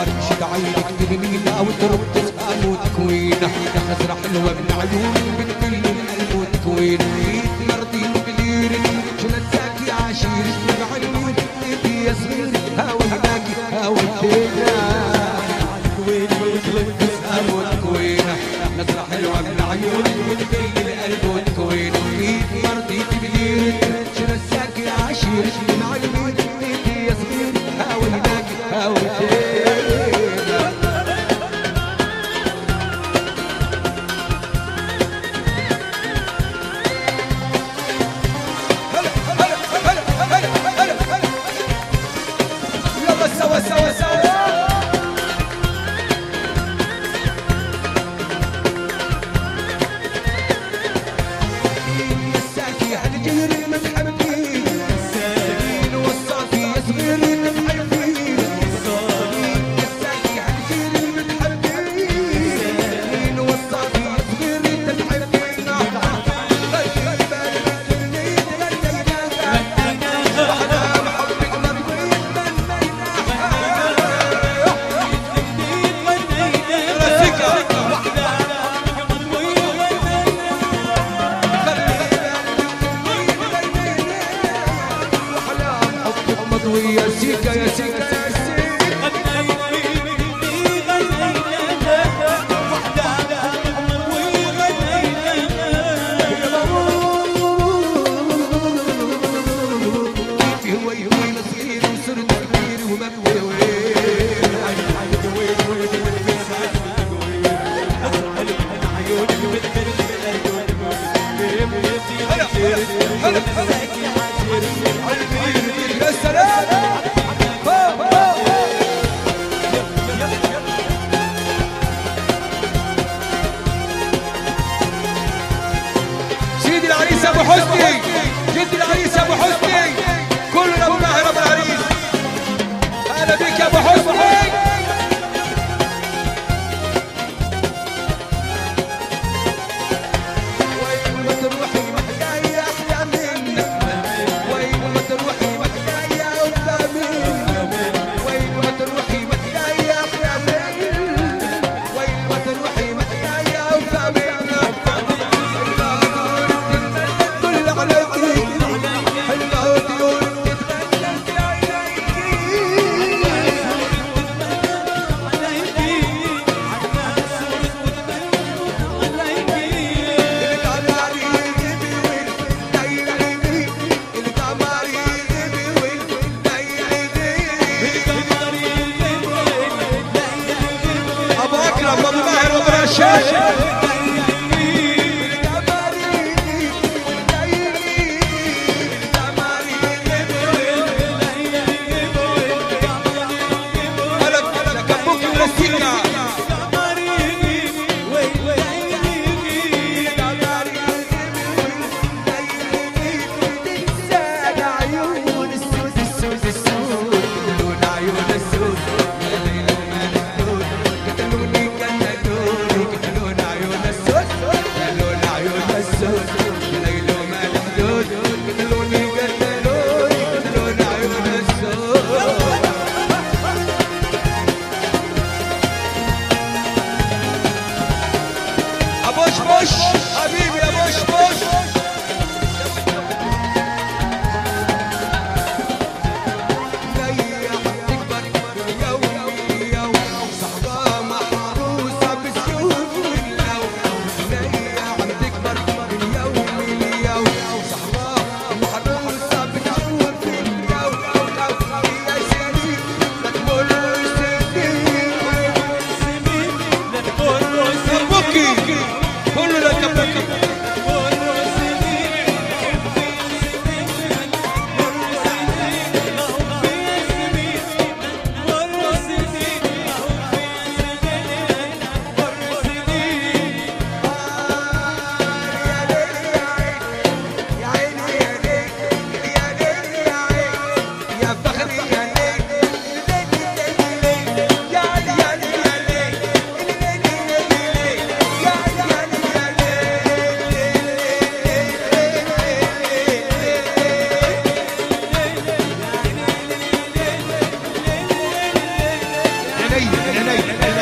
شد عينك تجميلة وترد تسأل وتكوينة نظرة حلوة من عيونك بتكل القلب وتكوينة مرضين بليرك شلتك يا عشيرك من عيونك انتي يا صغير هاوي هناكي هاوي تينا وترد تسأل وتكوينة نظرة حلوة من عيونك بتكل القلب وتكوينة مرضين بليرك شلتك يا عشيرك من عيونك انتي يا صغير هاوي هناكي هاوي تينا يا سيكا يا سيكا يا سيدي العريس ابو حسني جدي العريس ابو حسني كلنا بنهر ابو العريس اهلا بك يا ابو حسني وين ما تروحي محكاية احلى منك وين ما تروحي محكاية احلى منك وين ما تروحي محكاية احلى منك وين ما تروحي محكاية احلى منك عيني من عيني